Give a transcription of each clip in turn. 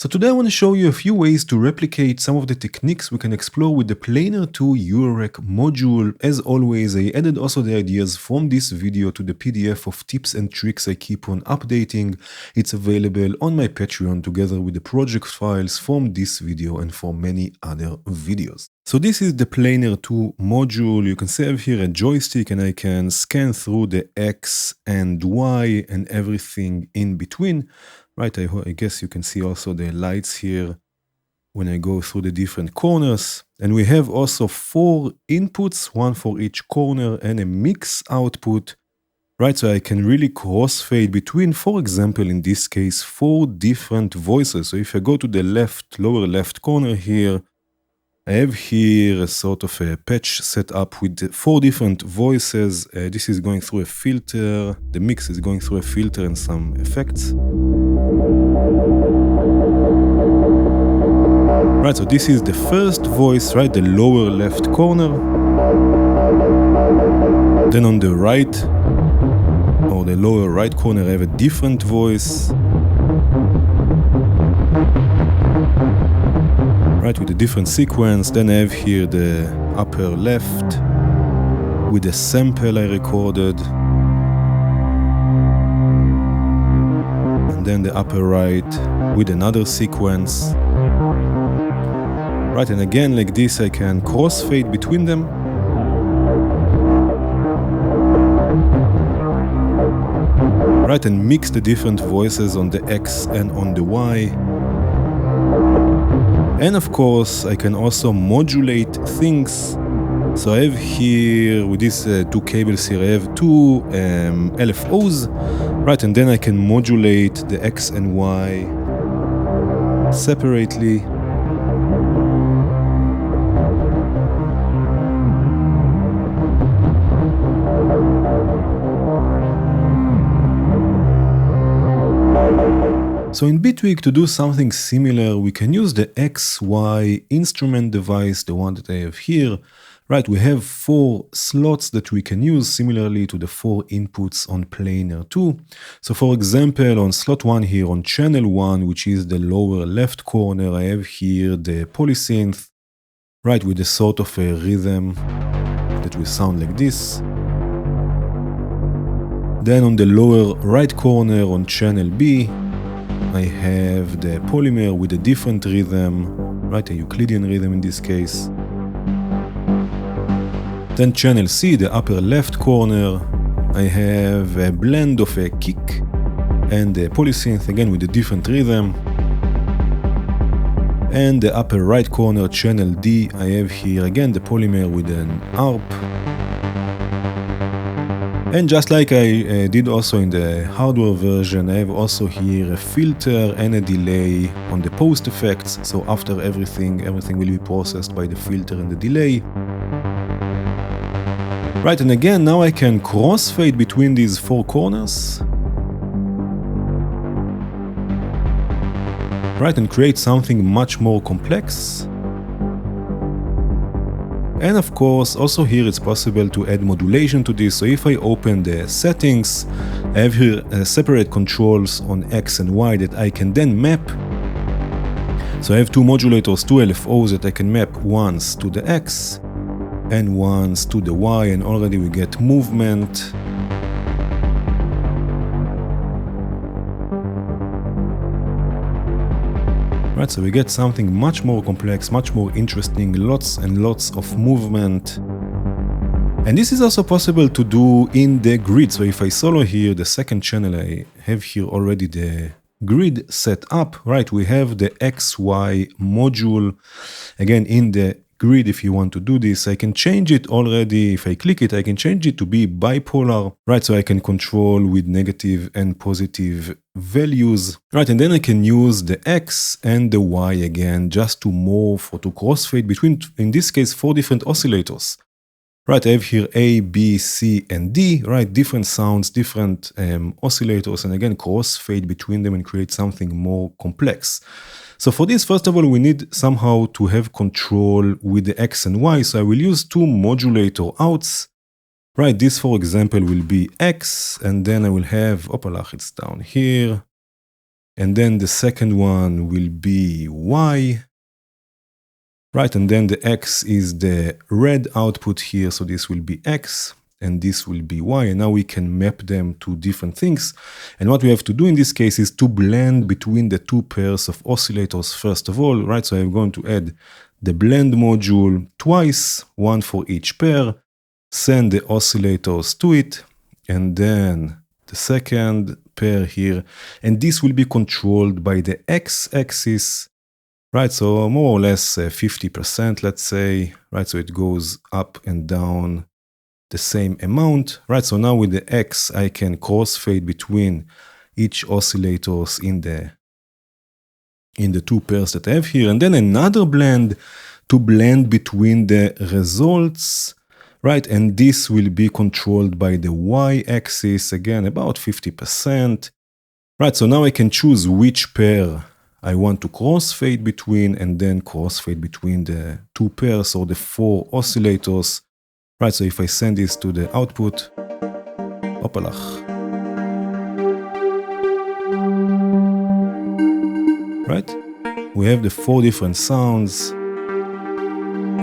So today I want to show you a few ways to replicate some of the techniques we can explore with the Planar 2 Eurorack module. As always, I added also the ideas from this video to the PDF of tips and tricks I keep on updating. It's available on my Patreon together with the project files from this video and from many other videos. So this is the Planar 2 module. You can see I have here a joystick and I can scan through the X and Y and everything in between. Right, I guess you can see also the lights here when I go through the different corners. And we have also 4 inputs, one for each corner and a mix output. Right, so I can really crossfade between, for example, in this case, 4 different voices. So if I go to the lower left corner here, I have here a sort of a patch set up with 4 different voices. This is going through a filter. The mix is going through a filter and some effects. Right, so this is the first voice, right, the lower left corner. Then on the right, or the lower right corner, I have a different voice. Right, with a different sequence. Then I have here the upper left with a sample I recorded. And then the upper right with another sequence. Right, and again like this I can crossfade between them. Right, and mix the different voices on the X and on the Y. And of course, I can also modulate things. So I have here, with these 2 cables here, I have 2 LFOs, right? And then I can modulate the X and Y separately. So in Bitwig, to do something similar, we can use the XY instrument device, the one that I have here. Right, we have 4 slots that we can use similarly to the 4 inputs on Planar 2. So for example, on slot 1 here, on channel 1, which is the lower left corner, I have here the polysynth, right, with a sort of a rhythm that will sound like this. Then on the lower right corner, on channel B, I have the polymer with a different rhythm, right, a Euclidean rhythm in this case. Then channel C, the upper left corner, I have a blend of a kick and a polysynth, again with a different rhythm. And the upper right corner, channel D, I have here again the polymer with an ARP. And just like I did also in the hardware version, I have also here a filter and a delay on the post effects. So after everything will be processed by the filter and the delay. Right, and again, now I can crossfade between these 4 corners. Right, and create something much more complex. And of course, also here it's possible to add modulation to this. So if I open the settings, I have here separate controls on X and Y that I can then map. So I have 2 modulators, 2 LFOs that I can map once to the X and once to the Y, and already we get movement. Right, so we get something much more complex, much more interesting, lots and lots of movement. And this is also possible to do in the grid. So if I solo here the second channel, I have here already the grid set up, right? We have the XY module. Again, in the grid, if you want to do this, I can change it already. If I click it, I can change it to be bipolar, right? So I can control with negative and positive values, right? And then I can use the X and the Y again, just to morph or to crossfade between, in this case, 4 different oscillators. Right, I have here A, B, C, and D, right? Different sounds, different oscillators, and again, crossfade between them and create something more complex. So for this, first of all, we need somehow to have control with the X and Y. So I will use 2 modulator outs. Right, this, for example, will be X, and then I will have, opalach, it's down here. And then the second one will be Y. Right, and then the X is the red output here, so this will be X, and this will be Y, and now we can map them to different things. And what we have to do in this case is to blend between the two pairs of oscillators first of all, right? So I'm going to add the blend module twice, one for each pair, send the oscillators to it, and then the second pair here, and this will be controlled by the X-axis. Right, so more or less 50%, let's say, right? So it goes up and down the same amount, right? So now with the X, I can crossfade between each oscillators in the two pairs that I have here. And then another blend to blend between the results, right? And this will be controlled by the Y-axis, again, about 50%. Right, so now I can choose which pair I want to crossfade between, and then crossfade between the two pairs or the four oscillators. Right, so if I send this to the output, opalach. Right, we have the four different sounds,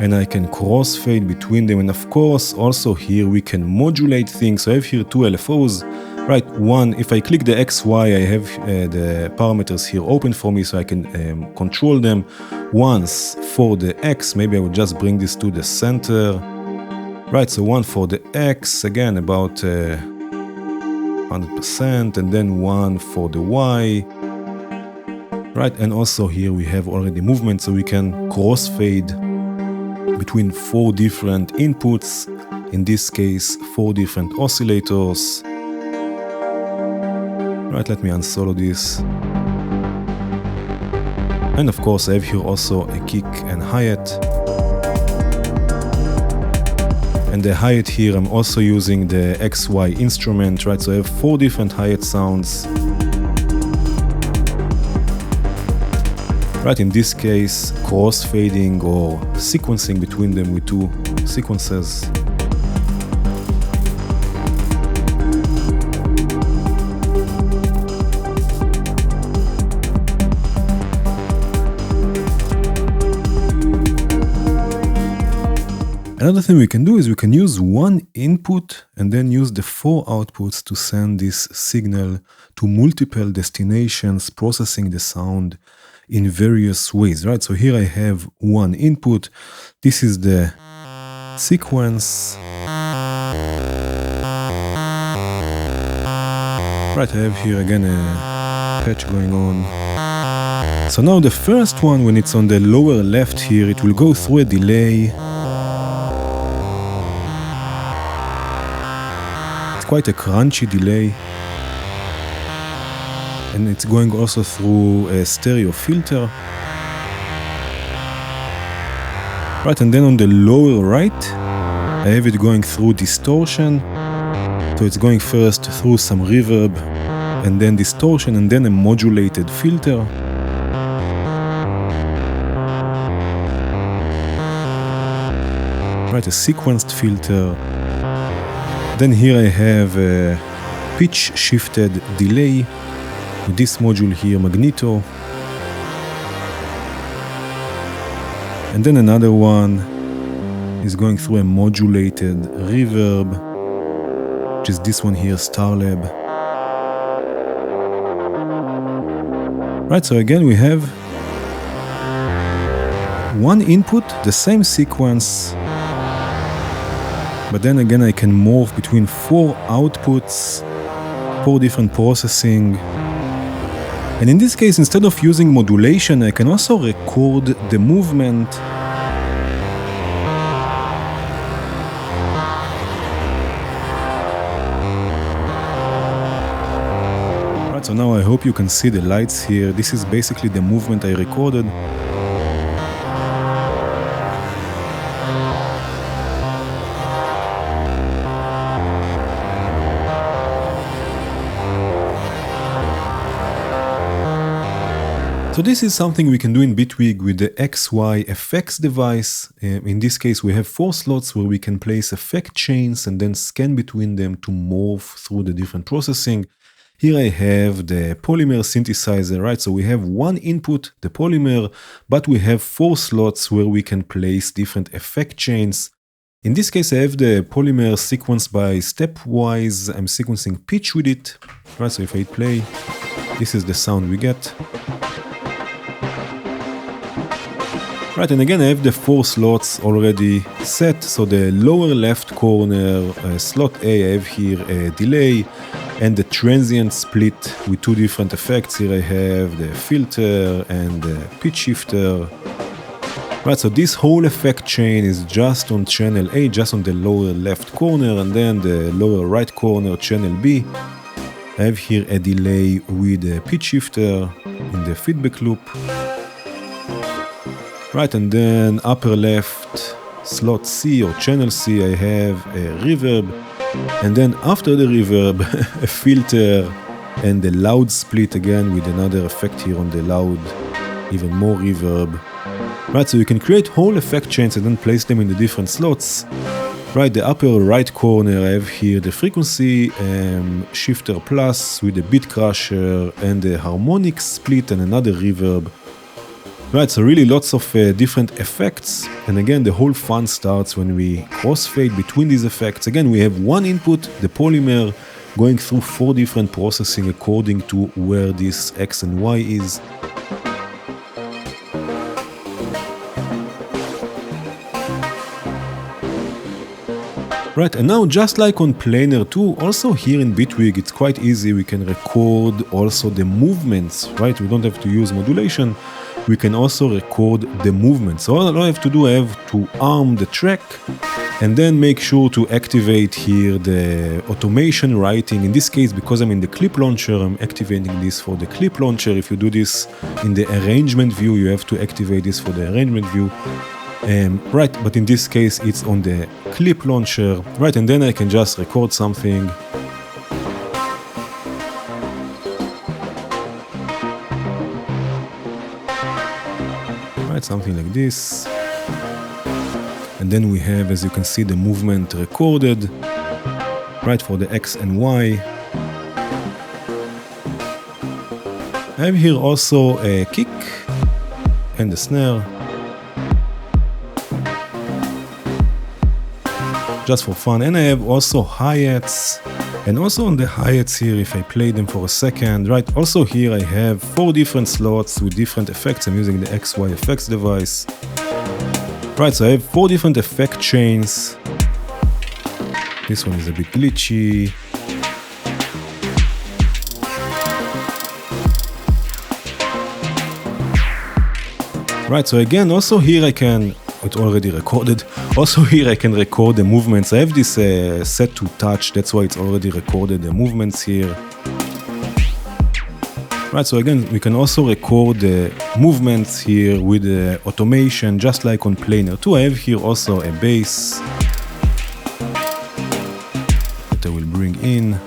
and I can crossfade between them. And of course, also here we can modulate things. So I have here two LFOs. Right, one, if I click the XY, I have the parameters here open for me, so I can control them. Once for the X, maybe I would just bring this to the center. Right, so one for the X, again, about 100%, and then one for the Y. Right, and also here we have already movement, so we can crossfade between four different inputs. In this case, four different oscillators. Right, let me unsolo this. And of course, I have here also a kick and hi-hat. And the hi-hat here, I'm also using the XY instrument, right? So I have four different hi-hat sounds. Right, in this case, crossfading or sequencing between them with two sequences. Another thing we can do is we can use one input and then use the four outputs to send this signal to multiple destinations, processing the sound in various ways, right? So here I have one input. This is the sequence. Right, I have here again a patch going on. So now the first one, when it's on the lower left here, it will go through a delay. Quite a crunchy delay, and it's going also through a stereo filter. Right, and then on the lower right, I have it going through distortion. So it's going first through some reverb, and then distortion, and then a modulated filter. Right, a sequenced filter. Then here I have a pitch shifted delay with this module here, magneto. And then another one is going through a modulated reverb, which is this one here, Starlab. Right, so again we have one input, the same sequence. But then again, I can morph between four outputs, four different processing. And in this case, instead of using modulation, I can also record the movement. Right, so now I hope you can see the lights here. This is basically the movement I recorded. So this is something we can do in Bitwig with the XY FX device. In this case, we have four slots where we can place effect chains and then scan between them to morph through the different processing. Here I have the polymer synthesizer, right? So we have one input, the polymer, but we have 4 slots where we can place different effect chains. In this case, I have the polymer sequenced by stepwise. I'm sequencing pitch with it, right? So if I hit play, this is the sound we get. Right, and again I have the 4 slots already set. So the lower left corner, slot A, I have here a delay and the transient split with 2 different effects. Here I have the filter and the pitch shifter. Right, so this whole effect chain is just on channel A, just on the lower left corner, and then the lower right corner, channel B. I have here a delay with a pitch shifter in the feedback loop. Right, and then upper left, slot C or channel C, I have a reverb. And then after the reverb, a filter and the loud split again with another effect here on the loud, even more reverb. Right, so you can create whole effect chains and then place them in the different slots. Right, the upper right corner, I have here the frequency shifter plus with the beat crusher and the harmonic split and another reverb. Right, so really lots of different effects, and again the whole fun starts when we crossfade between these effects. Again we have one input, the polymer, going through 4 different processing according to where this X and Y is. Right, and now just like on Planar 2, also here in Bitwig it's quite easy, we can record also the movements, right? We don't have to use modulation. We can also record the movement. So all I have to do, I have to arm the track and then make sure to activate here the automation writing. In this case, because I'm in the clip launcher, I'm activating this for the clip launcher. If you do this in the arrangement view, you have to activate this for the arrangement view. Right, but in this case, it's on the clip launcher, right? And then I can just record something. Right, something like this. And then we have, as you can see, the movement recorded, right, for the X and Y. I have here also a kick and a snare. Just for fun. And I have also hi-hats. And also on the hi-hats here, if I play them for a second, right, also here I have 4 different slots with different effects. I'm using the XY effects device. Right, so I have 4 different effect chains. This one is a bit glitchy. Right, so again, also here I can, it's already recorded. Also here I can record the movements. I have this set to touch, that's why it's already recorded the movements here. Right, so again, we can also record the movements here with the automation, just like on Planar 2. I have here also a bass that I will bring in.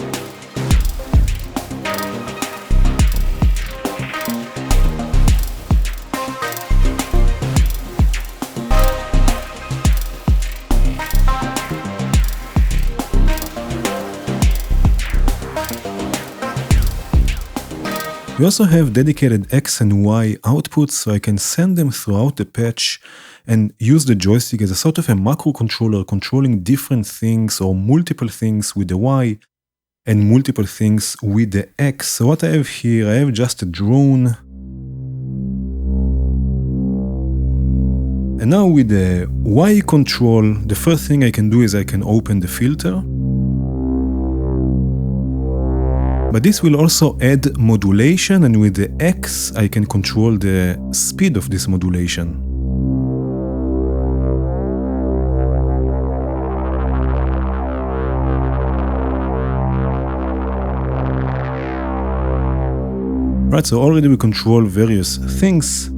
We also have dedicated X and Y outputs, so I can send them throughout the patch and use the joystick as a sort of a macro controller controlling different things or multiple things with the Y and multiple things with the X. So what I have here, I have just a drone. And now with the Y control, the first thing I can do is I can open the filter. But this will also add modulation, and with the X I can control the speed of this modulation. Right, so already we control various things.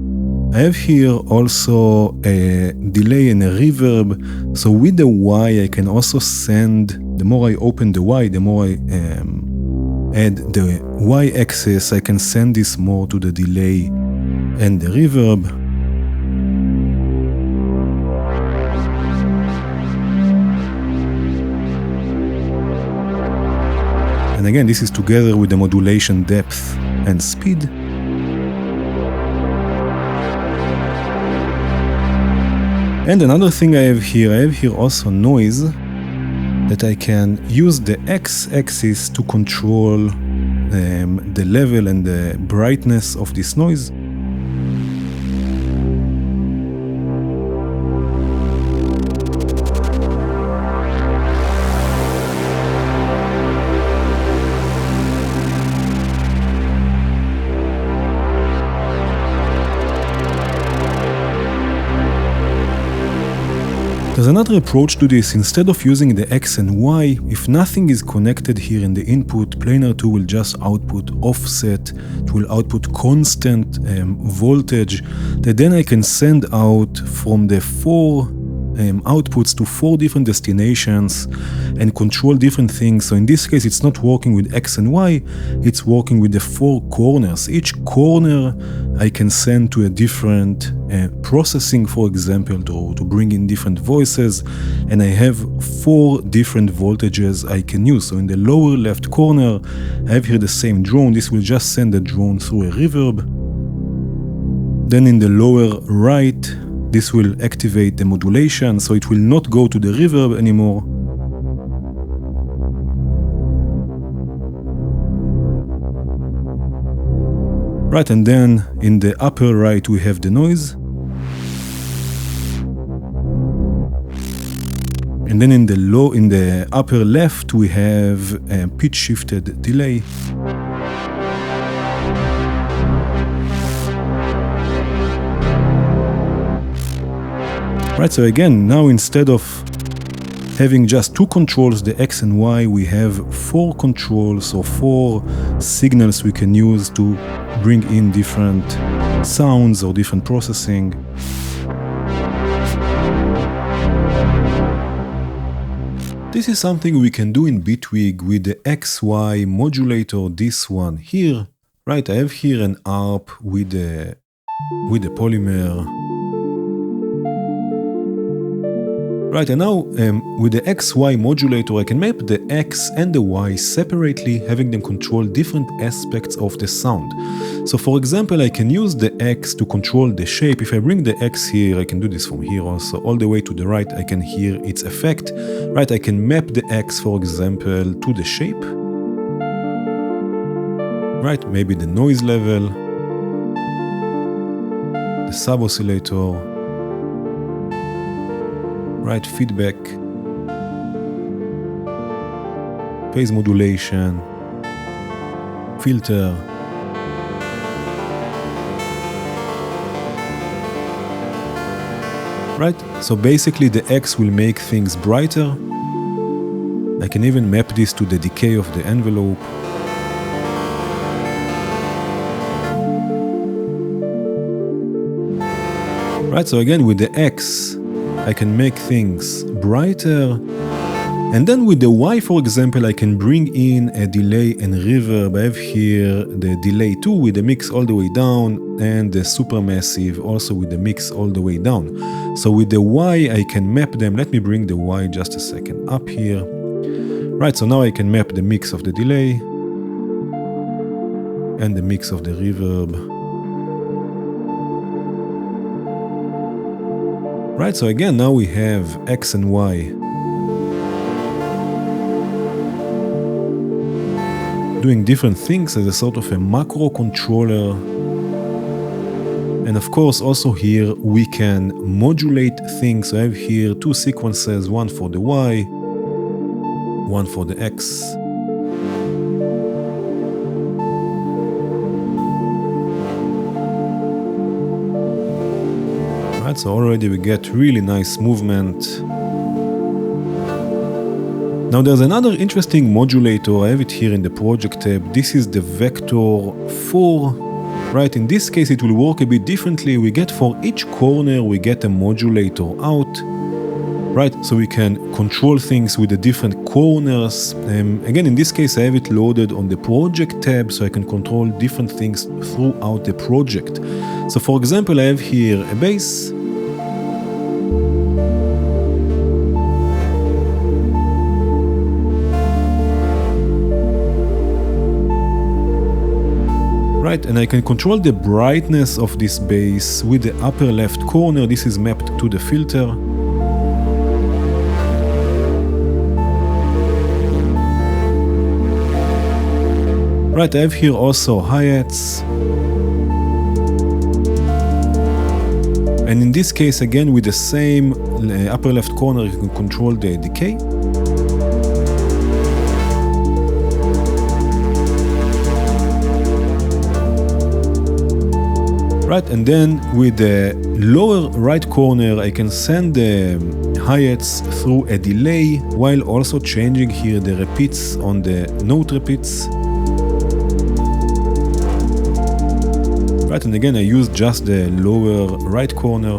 I have here also a delay and a reverb. So with the Y I can also send, the more I open the Y, the more I add the Y-axis, I can send this more to the delay and the reverb. And again, this is together with the modulation depth and speed. And another thing I have here also noise, that I can use the x-axis to control the level and the brightness of this noise. There's another approach to this. Instead of using the X and Y, if nothing is connected here in the input, Planar 2 will just output offset, it will output constant voltage that then I can send out from the 4 outputs to 4 different destinations and control different things. So in this case, it's not working with X and Y, it's working with the 4 corners. Each corner I can send to a different processing, for example, to bring in different voices, and I have 4 different voltages I can use. So in the lower left corner, I have here the same drone. This will just send the drone through a reverb. Then in the lower right, this will activate the modulation, so it will not go to the reverb anymore. Right, and then in the upper right we have the noise. And then in the upper left we have a pitch shifted delay. Right, so again, now instead of having just 2 controls, the X and Y, we have 4 controls, or 4 signals we can use to bring in different sounds or different processing. This is something we can do in Bitwig with the XY modulator, this one here. Right, I have here an ARP with the polymer. Right, and now with the XY modulator I can map the X and the Y separately, having them control different aspects of the sound. So for example, I can use the X to control the shape. If I bring the X here, I can do this from here also, all the way to the right, I can hear its effect. Right, I can map the X, for example, to the shape. Right, maybe the noise level, the sub-oscillator, right, feedback, phase modulation, filter. Right, so basically the X will make things brighter. I can even map this to the decay of the envelope. Right, so again with the X, I can make things brighter, and then with the Y, for example, I can bring in a delay and reverb. I have here the delay 2 with the mix all the way down, and the supermassive also with the mix all the way down. So with the Y, I can map them. Let me bring the Y just a second up here. Right, so now I can map the mix of the delay and the mix of the reverb. Right, so again, now we have X and Y doing different things as a sort of a macro controller. And of course, also here we can modulate things. So I have here 2 sequences, one for the Y, one for the X. Right, so already we get really nice movement. Now there's another interesting modulator, I have it here in the project tab. This is the Vector 4. Right, in this case it will work a bit differently. We get for each corner, we get a modulator out. Right, so we can control things with the different corners. Again, in this case I have it loaded on the project tab, so I can control different things throughout the project. So for example, I have here a bass. Right, and I can control the brightness of this bass with the upper left corner. This is mapped to the filter. Right, I have here also hi-hats. And in this case, again, with the same upper left corner, you can control the decay. Right, and then with the lower right corner, I can send the hi-hats through a delay, while also changing here the repeats on the note repeats. Right, and again I use just the lower right corner.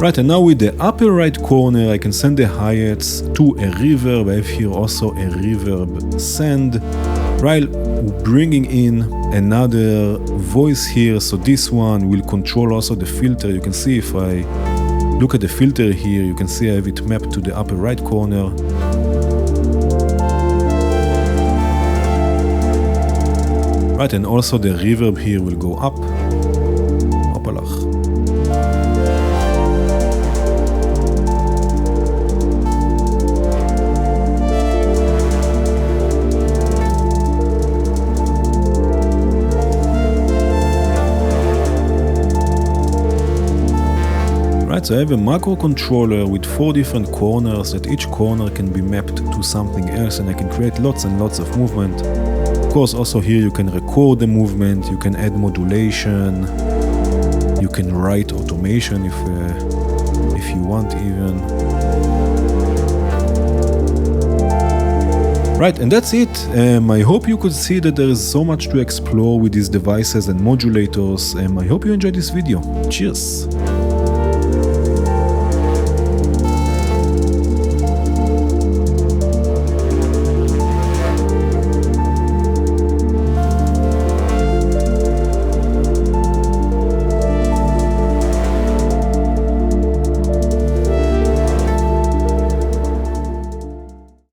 Right, and now with the upper right corner I can send the hi-hats to a reverb. I have here also a reverb send, while bringing in another voice here. So this one will control also the filter. You can see if I look at the filter here, you can see I have it mapped to the upper right corner. Right, and also the reverb here will go up. Hopalach. Right, so I have a microcontroller with 4 different corners that each corner can be mapped to something else, and I can create lots and lots of movement. Of course, also here you can record the movement, you can add modulation, you can write automation if you want even. Right, and that's it. I hope you could see that there is so much to explore with these devices and modulators. I hope you enjoyed this video. Cheers!